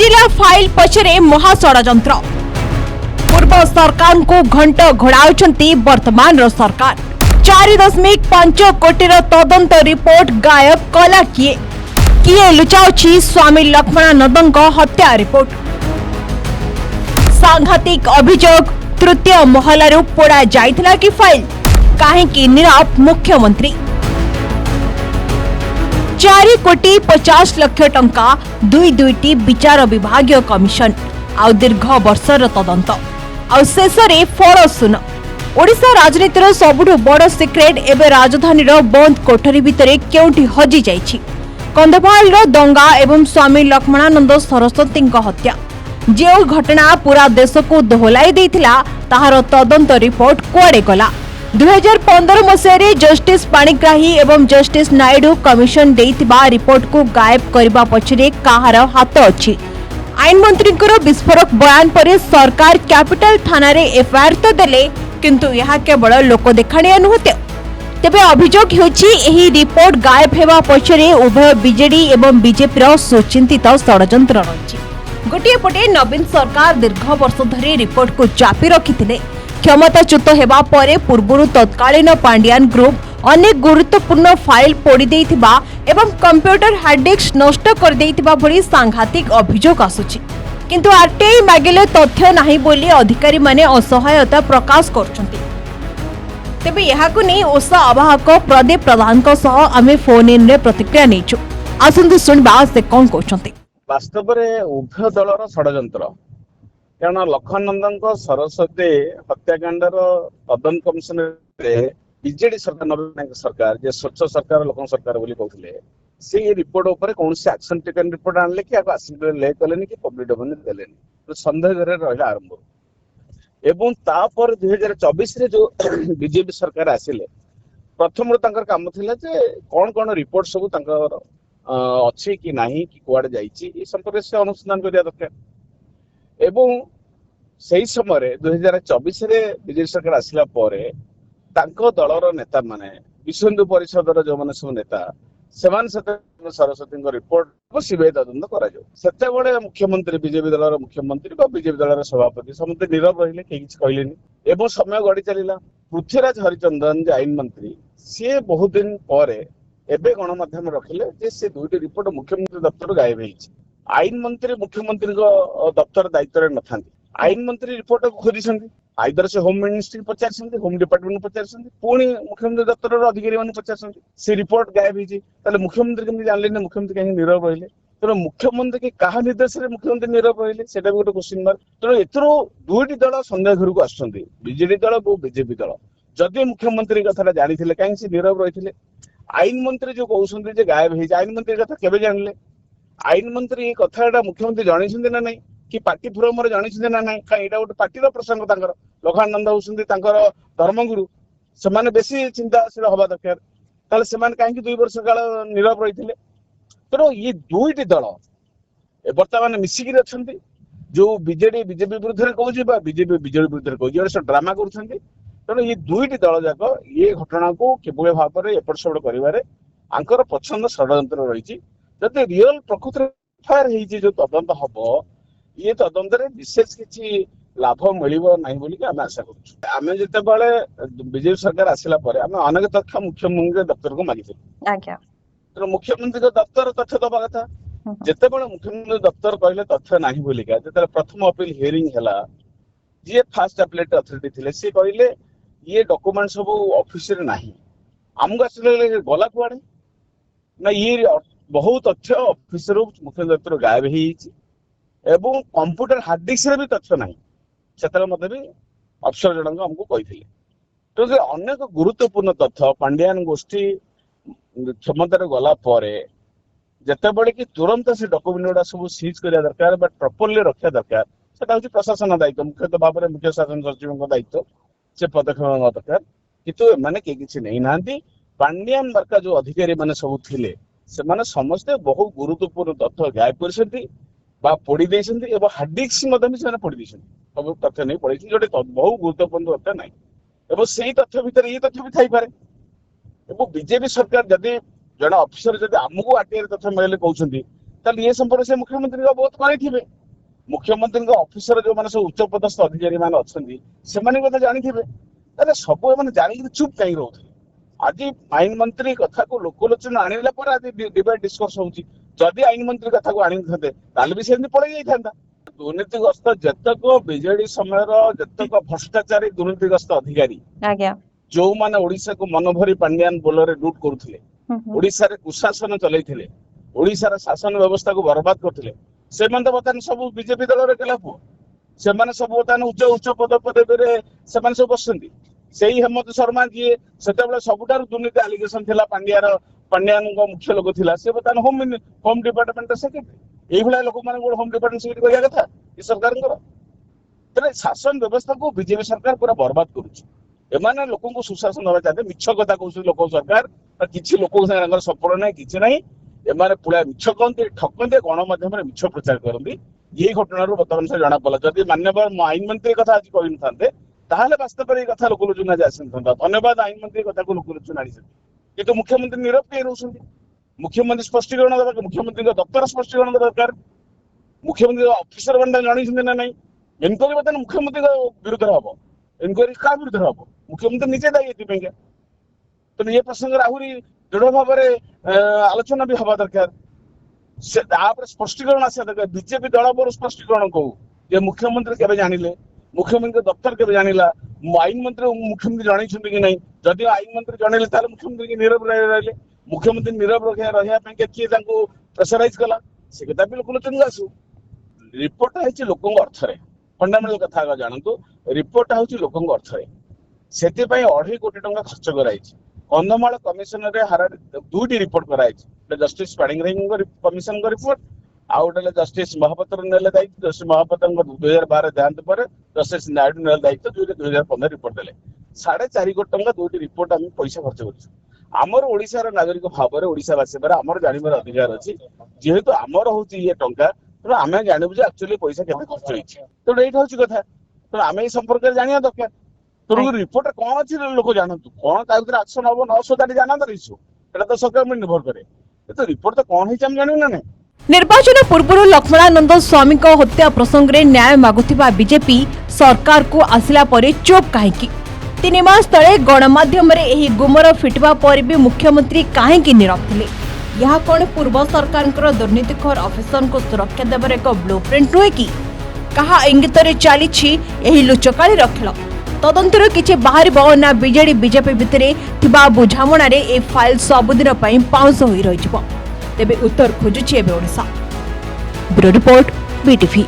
हजिला file पछरे महाषड़यंत्र पूर्व सरकार को घंट घोड़ाउछंती वर्तमान सरकार 4.5 कोटी तदंत रिपोर्ट गायब कला किए किए लुचाउछि स्वामी लक्ष्मणानंद हत्या रिपोर्ट सांघातिक अभियोग तृतीय महलारू पोड़ा जाइथिला कि फाइल काहेकि नीरव मुख्यमंत्री 4,50,00,000 टंका दुईटी विचार विभागीय कमिशन आउ दीर्घ वर्षर तदंत आउ शेषरे फल सुन ओडिशा राजनीतिर सबुठु बड़ सिक्रेट एबे राजधानी बंद कोठरी भितरे केउठी हजि जाइछि। कंधमाल दंगा एवं स्वामी लक्ष्मणानंद सरस्वती हत्या जो घटना पूरा देश को दोहलाई देथिला ताहार तदंत रिपोर्ट कुआडे गला। 2015 मसीह जस्टिस पाणिग्राही एवं जस्टिस नायडू कमिशन देइथिबा रिपोर्ट को गायब करबा पछरे काहार हाथ अछि। आईन मंत्री विस्फोरक बयान पर सरकार कैपिटल थाना रे एफआईआर तो देले किंतु यह केवल लोक देखाणिया नुहते। तेबे अभियोग होछि एही रिपोर्ट गायब हेबा पछरे उभय बीजेडी एवं बीजेपी रो सुचिंतित षडयंत्र रहिछि। गोटिए पटे नवीन सरकार दीर्घ वर्ष धरी रिपोर्ट को चापी रखिथिले। क्षमताच्युत हेबा परे पूर्वरु तत्कालीन पांड्यान ग्रुप अनेक गुरुत्वपूर्ण फाइल पोड़ी देइथिबा एवं कंप्यूटर हार्ड डिस्क नष्ट कर देइथिबा भली सांघातिक अभियोग आसुछि। किंतु आरटीआई मागिले तथ्य नाही बोली अधिकारी माने असहायता प्रकाश करछन्ति। तेबे यहाकु नै ओसा आवाहक प्रदीप प्रधान को सह आमे फोन इन रे प्रतिक्रिया नेछु। आसंतु सुनबा से कोन कहछन्ति। वास्तव में उभय दलर षडयंत्र कारण लक्ष्मणानंद सरस्वती हत्याकांडर तदंत कमिशन बीजेडी सरकार नवीन नायक सरकार जे स्वच्छ सरकार लोक सरकार बोली कहते से रिपोर्ट उपर कौन से एक्शन टेकन रिपोर्ट आनले कि आसिक ले कलेनी कि पब्लिक डोमेन देलेनी तो संदेह घरे रहिला आरंभ एवं तापर 2024 रे जो बीजेपी सरकार आसिले प्रथम तांकर काम थिला जे कोन कोन रिपोर्ट सब तांकर अछि कि नाही कि कुआडे जाईची ए संपर्क से अनुसंधान करिया दरकार एवं सही समय 2024 रे बीजेपी सरकार आसिला परे तांको दलर नेता माने विश्व हिंदू परिषदर जो माने सब नेता सेमान सरस्वती रिपोर्ट सीबीआई तदंत करा सेते बड़े मुख्यमंत्री बीजेपी दलर मुख्यमंत्री बा बीजेपी दलर सभापति समस्त नीरव रहिले केही किछ कहलेनी एवं समय गडी चलिला। पृथ्वीराज हरिचंदन जे आईन मंत्री से बहुत दिन परे एबे गणमाध्यम रखिले जे से दुईटी रिपोर्ट मुख्यमंत्री दफ्तर गायब हेछि। आईन मंत्री मुख्यमंत्री दफ्तर दायित्व रे नथांती आईन मंत्री रिपोर्ट खोजिसंती आइदर से होम मिनिस्ट्री पचारसंती होम डिपार्टमेंट पचारसंती पुणी मुख्यमंत्री दफ्तर अधिकारी माने पचारसंती से रिपोर्ट गायब हेछि। ताले मुख्यमंत्री केमि जानले ने मुख्यमंत्री कहीं नीरव रहिले तो मुख्यमंत्री के कहा निर्देश रे मुख्यमंत्री नीरव रहिले सेटा भी गोटे क्वेश्चन मार्क। तो एतरो दुईटी दल संदेह घर को आछंती बीजेडी दल और बीजेपी दल जदि मुख्यमंत्री कथा जानिथिले कहीं से नीरव रहिथिले। आईन मंत्री जो कहउसंती जे गायब हेछि आईन मंत्री कथा केबे जानले आईन मंत्री ए कथाटा मुख्यमंत्री जानिछंती ना नहीं कि पार्टी फोरम रे जानिछंती ना नहीं का एटा गोटे पार्टी रो प्रसंग तांकर लक्ष्मणानंद होउसंती तांकर धर्मगुरु सेमाने बेसी चिंताशील हवा दरकार ताले सेमाने काहेकि 2 वर्ष काल नीरव रहिथिले। तो ये दुईटी दल वर्तमान मिसिकी अछंती जो बीजेडी बीजेपी विरुद्ध रे कहउछि बा बीजेपी बीजेडी विरुद्ध रे कहउछि से ड्रामा करूछंती। तो ये दुईटी दल जाक ये घटना को केबळे भाव रे एपट सेपट करिवारे आंकर पछंद षडयंत्र रहिछि। जदि रियल प्रकृति फायर हेछि जो तदंत हबो ये तदंत रे विशेष किछि लाभ मिलिबो नाही बोली कि आमे आशा करू। आमे जते बेले बीजेपी सरकार आसिला परे आमे अनेक तथ्य मुख्यमंत्री दफ्तर को मागिथिलु आज्ञा तो मुख्यमंत्री को दफ्तर तथ्य दबा कथा जते बेले मुख्यमंत्री दफ्तर कहले तथ्य नाही बोली का जते प्रथम अपील हियरिंग हला जे फास्ट अपीलेट अथॉरिटी थिले से कहले ये डॉक्यूमेंट सब ऑफिस रे नाही हमको आसले गला कुआडे ना ये बहुत तथ्य ऑफिस रो मुख्यमंत्री दफ्तर गायब हेछि एवं कंप्यूटर हार्ड डिस्क रे भी तथ्य नाही सेतले मते भी अफसर जनक हमको कहिथिले। तो जे अनेक गुरुत्वपूर्ण तथ्य पांड्यान गोष्ठी क्षमता गला परे जते बड़े कि तुरंत से डॉक्यूमेंट गुडा सब सीज करिया दरकार बट प्रॉपर्ली रखिया दरकार सेटा होछि प्रशासन दायित्व मुख्यतः भाव में मुख्य शासन सचिव को दायित्व से पदक्षेप दरकार किंतु माने के किछि नहीं नांती पांड्यान वर्का जो अधिकारी माने सब थिले से माने समस्त बहु गुरुत्वपूर्ण तथ्य गायब करसंती बा पोड़ी देसंती एवं हार्ड डिस्क मते भी से पोड़ी देसंती सब तथ्य नहीं पड़ी जोटे बहु गुरुत्वपूर्ण तथ्य नहीं एवं सेही तथ्य भीतर ये तथ्य भी थाई पारे एवं बीजेपी सरकार जदि जन ऑफिसर जदि आमको आरटीआई तथ्य मिले कहउछंती ताले ये संपर्क से मुख्यमंत्री को बहुत करेथिबे मुख्यमंत्री को ऑफिसर जो माने सब उच्च पदस्थ अधिकारी माने अछंदी से माने कथा जानिथिबे ताले सब माने जानि चुप काई रहउथि आज आईन मंत्री कथा को लोकलोचना आनिला पर आज डिबेट डिस्कस होउची जदि आईन मंत्री कथा को आनि थाते ताले भी सेमि पड़े जाई थांदा दुर्नीतिग्रस्त जतक बीजेडी समय जतक भ्रष्टाचारी दुर्नीतिग्रस्त अधिकारी आज्ञा जो माने ओडिसा को मनोभरी पांड्यान बोलरे लूट करुथिले ओडिसा रे कुशासन चलैथिले ओडिसा रे शासन व्यवस्था को बर्बाद करथिले से मन तो बतन सब बीजेपी दल रे केला पु से माने सब बतन उच्च उच्च पद पदवी रे से माने सब बसंती सेही हेमंत शर्मा जी सेते बेले सबुटार दुर्नीति एलिगेशन थिला पांड्यान को मुख्य लोक थिला से बतन होम डिपार्टमेंट सेक्रेटरी एई भला लोक माने होम डिपार्टमेंट सेक्रेटरी करिया कथा ई सरकार तले शासन व्यवस्था को बीजेपी सरकार पूरा बर्बाद करुची एमाने लोकों को सुशासन होगा चाहते मिछ कथा कहउछ लोक सरकार किछि लोक संगर सफल नै किछि नै एमाने पूरा मिछ कहते ठकते गणमाध्यम रे मिछ प्रचार करती यही घटना बर्तमान से जाना पड़ा जदि माननीय आईन मंत्री कथा आज कहि नथांते ताहले वास्तव में कथा लोकलोचना जासनथांता धन्यवाद आईन मंत्री कथा को लोकलोचना आनी किंतु मुख्यमंत्री नीरव कहीं रहउछंती मुख्यमंत्री स्पष्टीकरण दरकार मुख्यमंत्री दफ्तर स्पष्टीकरण दरकार मुख्यमंत्री ऑफिसर बंदा जानिछंती ना नहीं इनक्वारी बतन मुख्यमंत्री विरुद्ध हबो इनक्वारी का विरुद्ध हबो मुख्यमंत्री निजे दायी एथि पेंगे तो ये प्रसंग आहुरी दृढ़ भाव आलोचना भी हवा दरकार से तापर स्पष्टीकरण आसा दरकार बीजेपी दल पर स्पष्टीकरण कहू जे मुख्यमंत्री केबे जानिले मुख्यमंत्री दफ्तर केबे जानिला आईन मंत्री मुख्यमंत्री जानिछंती कि नहीं जदि आईन मंत्री जानिले ताले मुख्यमंत्री के नीरव रहले मुख्यमंत्री नीरव रहिया पे किए तांको प्रेशराइज कला से कथा भी लोकलोचना आसु रिपोर्ट है लोकों अर्थ रे फंडामेंटल कथा जानतु रिपोर्ट हूँ लोकों अर्थ रे से 2.5 कोटी टंका खर्च कराई कंधमाल कमिशन रे हारा दुईटी रिपोर्ट कराई जस्टिस पाणिग्राही कमिशन रिपोर्ट आउ गोटे जस्टिस महापात्र नेले दायित्व जस्टिस महापात्र 2012 देहांत पर जस्टिस नायडू नेले दायित्व 2015 रिपोर्ट देले 4.5 कोटी टंका दुईटी रिपोर्ट आम पैसा खर्च कर आमर ओडिशार नागरिक भाव में ओडिशावासी आमर जानवर अधिकार अच्छी जेहेतु आमर हूँ ये टंका तो आम जानबू जे एक्चुअली पैसा केते खर्च होइछि तो एटा होछि कथा तो आम ए संपर्क रे जानिया दरकार तो रिपोर्ट कौन अच्छी लोक जानतु कौन ता भीतर एक्शन हबो न सोदाटी जाना दरिछु एटा तो सरकार में निर्भर करे तो रिपोर्ट तो कौन हिच हम जानिउ ना नै निर्वाचन पूर्व लक्ष्मणानंद स्वामी हत्या प्रसंग में न्याय मागुथिबा बीजेपी सरकार को आसिला परे चुप काहेकि 3 मास तले गणमाध्यम रे एही गुमर फिटवा पर भी मुख्यमंत्री काहेकि नीरव थिले यह कौन पूर्व सरकार दुर्नीतिखोर अफिसर को सुरक्षा देवर एक ब्लूप्रिंट नुहे कि कहा इंगित चली लुचकाड़ी खेल तदंतर किछि बाहर ना बीजेडी बीजेपी भितर बुझामण ए फाइल सबुदिन पाउंस हो रही तेबे उत्तर खोजुछि ओडिशा। Bureau report BTV.